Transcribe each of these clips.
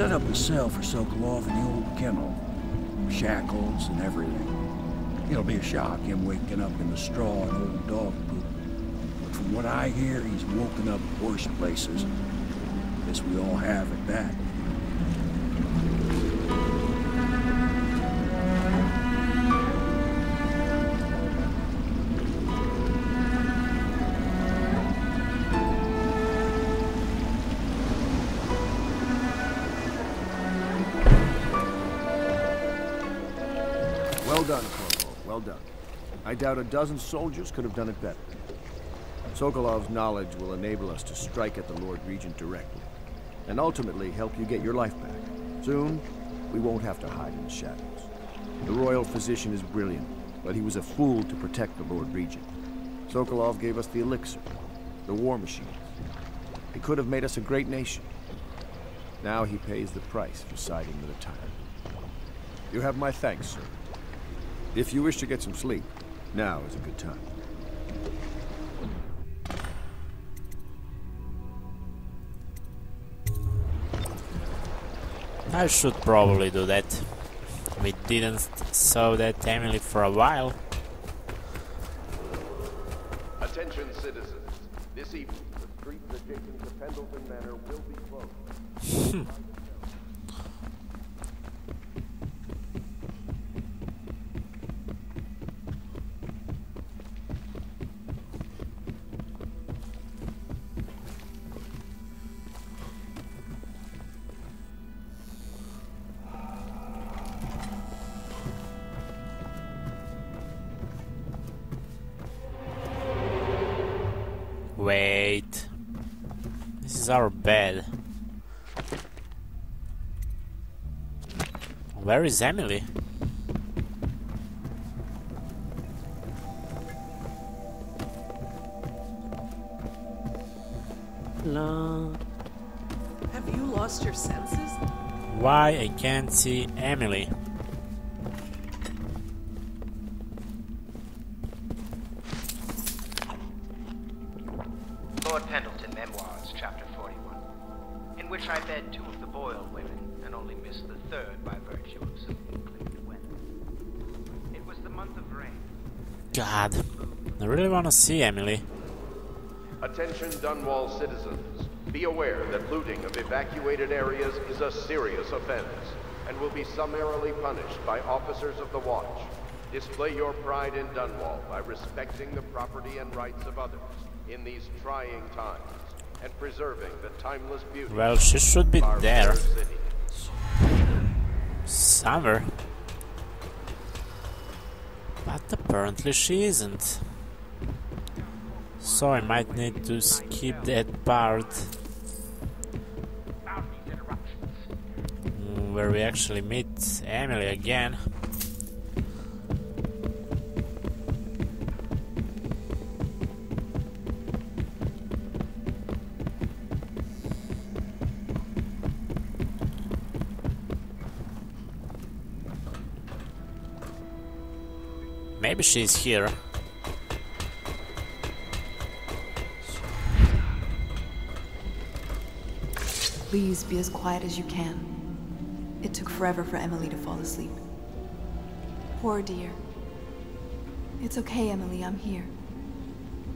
set up a cell for Sokolov in the old kennel. Shackles and everything. It'll be a shock, him waking up in the straw and old dog poop. But from what I hear, he's woken up worse places. Guess we all have at that. Well done, Corvo. Well done. I doubt a dozen soldiers could have done it better. Sokolov's knowledge will enable us to strike at the Lord Regent directly, and ultimately help you get your life back. Soon, we won't have to hide in the shadows. The royal physician is brilliant, but he was a fool to protect the Lord Regent. Sokolov gave us the elixir, the war machines. He could have made us a great nation. Now he pays the price for siding with a tyrant. You have my thanks, sir. If you wish to get some sleep, now is a good time. I should probably do that. We didn't saw that Emily for a while. Attention citizens. This evening, the streets adjacent to Pendleton Manor will be closed. Wait. This is our bed. Where is Emily? No. Have you lost your senses? Why I can't see Emily? Lord Pendleton Memoirs, Chapter 41, in which I fed 2 of the Boyle women and only missed the 3rd by virtue of some inclement weather. It was the month of rain. God, I really want to see Emily. Attention Dunwall citizens. Be aware that looting of evacuated areas is a serious offense and will be summarily punished by officers of the watch. Display your pride in Dunwall by respecting the property and rights of others in these trying times and preserving the timeless beauty. Well, she should be of our there. fair city. Somewhere. But apparently she isn't. So I might need to skip that part where we actually meet Emily again. Maybe she's here. Please be as quiet as you can. It took forever for Emily to fall asleep. Poor dear. It's okay, Emily, I'm here.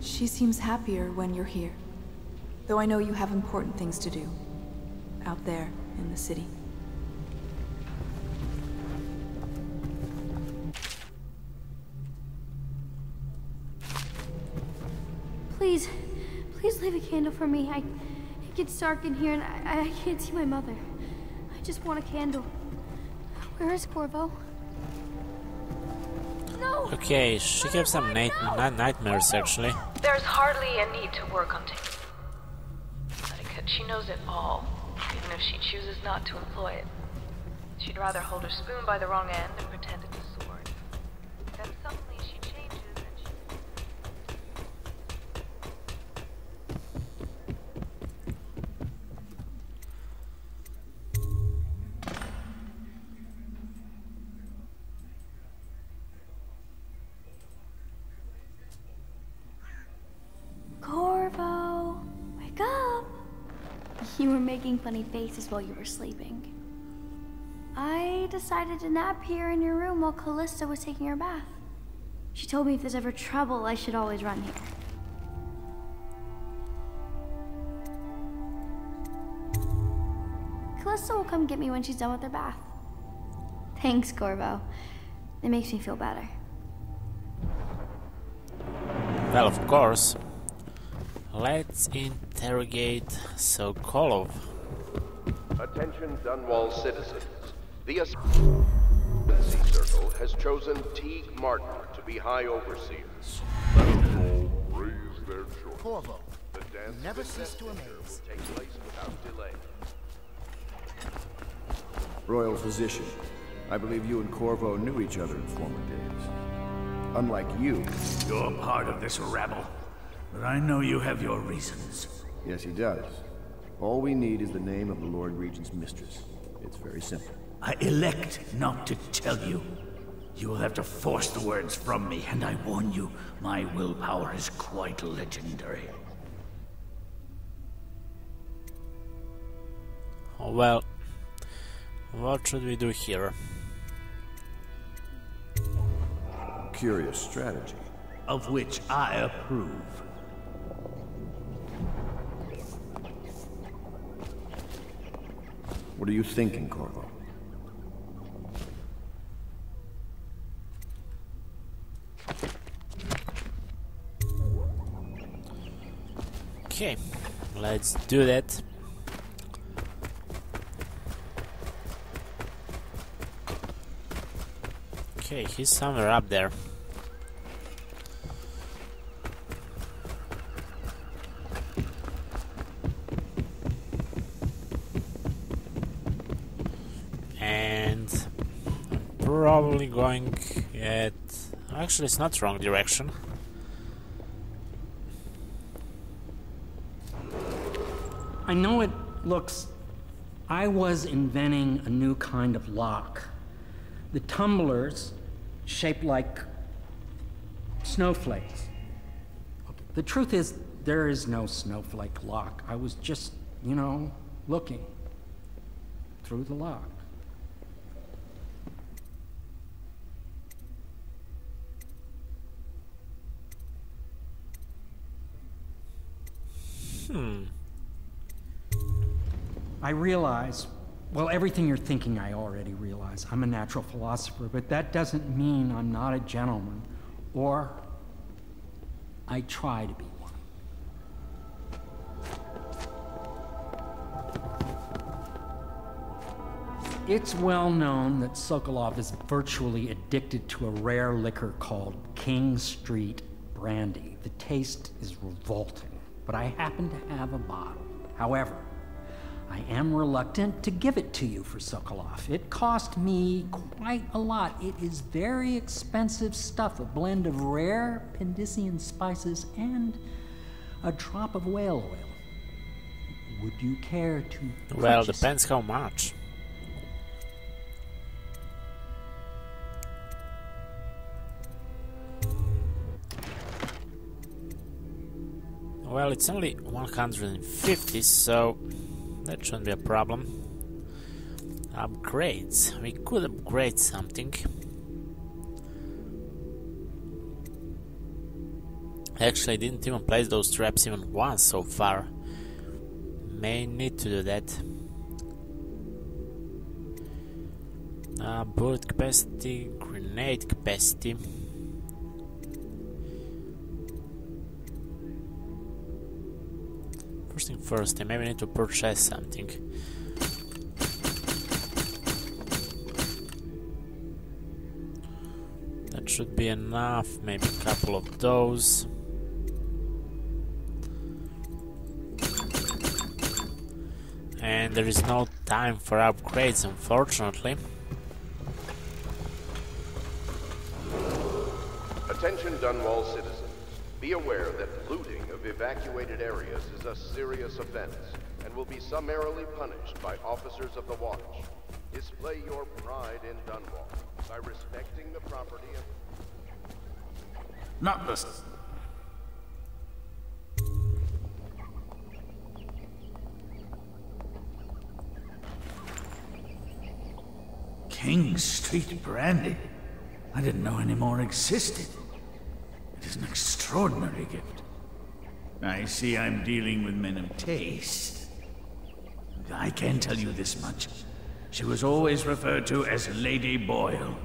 She seems happier when you're here. Though I know you have important things to do. Out there, in the city. Please, please leave a candle for me. It gets dark in here and I can't see my mother. I just want a candle. Where is Corvo? No! Okay, she gave some nightmares actually. There's hardly a need to work on taking etiquette. She knows it all, even if she chooses not to employ it. She'd rather hold her spoon by the wrong end and pretend it's a sword. Then suddenly she changes and she... Corvo, wake up! You were making funny faces while you were sleeping. I decided to nap here in your room while Callista was taking her bath. She told me if there's ever trouble, I should always run here. Callista will come get me when she's done with her bath. Thanks, Corvo. It makes me feel better. Well, of course. Let's interrogate Sokolov. Attention Dunwall citizens. The Ascendancy Circle has chosen Teague Martin to be High Overseer. Let them all raise their choice. Corvo, The dance never of cease to investiture amaze. will take place without delay. Royal Physician, I believe you and Corvo knew each other in former days. Unlike you. You're part of this rabble, but I know you have your reasons. Yes, he does. All we need is the name of the Lord Regent's mistress. It's very simple. I elect not to tell you. You will have to force the words from me, and I warn you, my willpower is quite legendary. Well, what should we do here? Curious strategy. Of which I approve. What are you thinking, Corvo? Okay, let's do that. Okay, he's somewhere up there. And I'm probably going at... Actually, it's not wrong direction. I know it looks... I was inventing a new kind of lock. The tumblers, shaped like snowflakes. The truth is, there is no snowflake lock. I was just, you know, looking through the lock. I realize, well, everything you're thinking I already realize. I'm a natural philosopher, but that doesn't mean I'm not a gentleman, or I try to be one. It's well known that Sokolov is virtually addicted to a rare liquor called King Street Brandy. The taste is revolting, but I happen to have a bottle. However, I am reluctant to give it to you for Sokolov. It cost me quite a lot. It is very expensive stuff, a blend of rare Pendician spices and a drop of whale oil. Would you care to purchase? Well, depends how much. Well, it's only 150, so that shouldn't be a problem. Upgrades. We could upgrade something. Actually, I didn't even place those traps even once so far. May need to do that. Bullet capacity, grenade capacity. First thing first, I maybe need to purchase something. That should be enough, maybe a couple of those. And there is no time for upgrades, unfortunately. Attention Dunwall citizens. Be aware that looting of evacuated areas is a serious offense and will be summarily punished by officers of the Watch. Display your pride in Dunwall by respecting the property of... Not this. King Street brandy? I didn't know any more existed. It is an extraordinary gift. I see I'm dealing with men of taste. I can tell you this much. She was always referred to as Lady Boyle.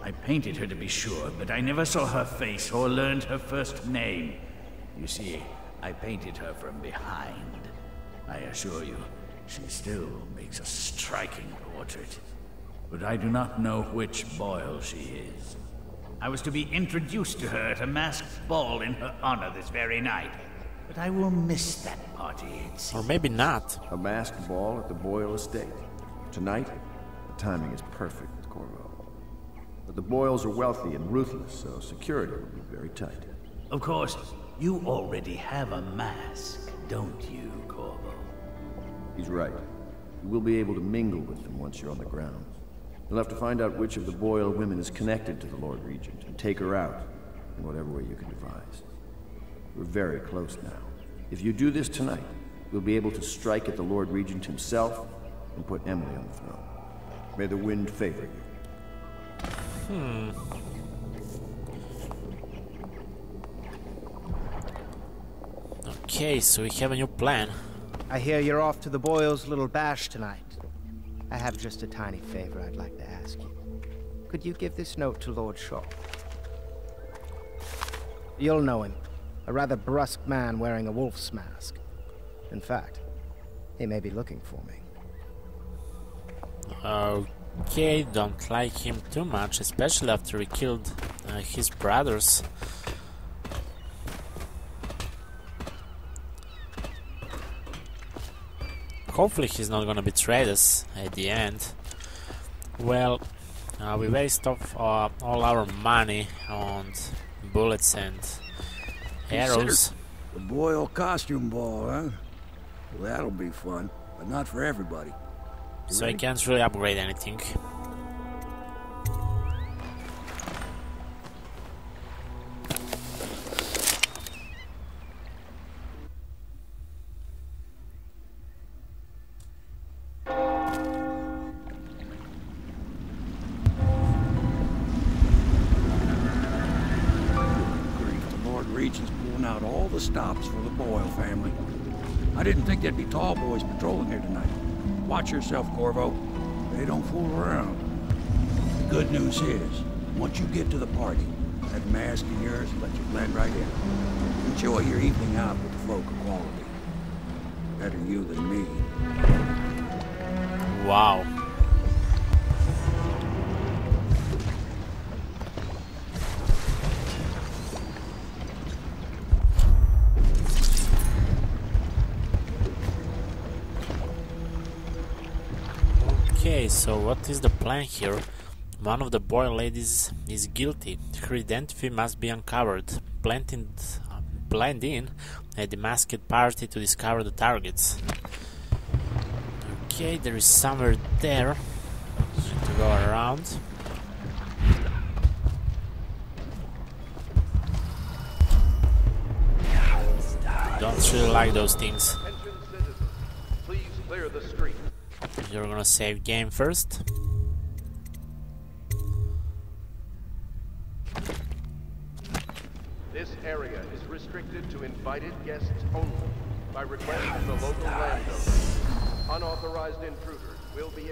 I painted her to be sure, but I never saw her face or learned her first name. You see, I painted her from behind. I assure you, she still makes a striking portrait. But I do not know which Boyle she is. I was to be introduced to her at a masked ball in her honor this very night. But I will miss that party, it seems. Or maybe not. A masked ball at the Boyle estate. Tonight, the timing is perfect with Corvo. But the Boyles are wealthy and ruthless, so security will be very tight. Of course, you already have a mask, don't you, Corvo? He's right. You will be able to mingle with them once you're on the ground. You'll have to find out which of the Boyle women is connected to the Lord Regent and take her out in whatever way you can devise. We're very close now. If you do this tonight, we'll be able to strike at the Lord Regent himself and put Emily on the throne. May the wind favor you. Okay, so we have a new plan. I hear you're off to the Boyles' little bash tonight. I have just a tiny favor I'd like to ask you. Could you give this note to Lord Shaw? You'll know him. A rather brusque man wearing a wolf's mask. In fact, he may be looking for me. Okay, don't like him too much, especially after he killed his brothers. Hopefully he's not gonna betray us at the end. Well, we waste off all our money on bullets and arrows. The Boyle costume ball, huh? Well, that'll be fun, but not for everybody. So I can't really upgrade anything. Out all the stops for the Boyle family. I didn't think there'd be tall boys patrolling here tonight. Watch yourself, Corvo. They don't fool around. The good news is, once you get to the party, that mask of yours will let you blend right in. Enjoy your evening out with the folk of quality. Better you than me. Wow. Okay, so what is the plan here? One of the Boyle ladies is guilty. Her identity must be uncovered. Blend in at the masked party to discover the targets. Okay, there is somewhere there. Need to go around. Don't really like those things. Attention citizens, please clear the street. You're gonna save game first. This area is restricted to invited guests only by request of the local landowner. Unauthorized intruders will be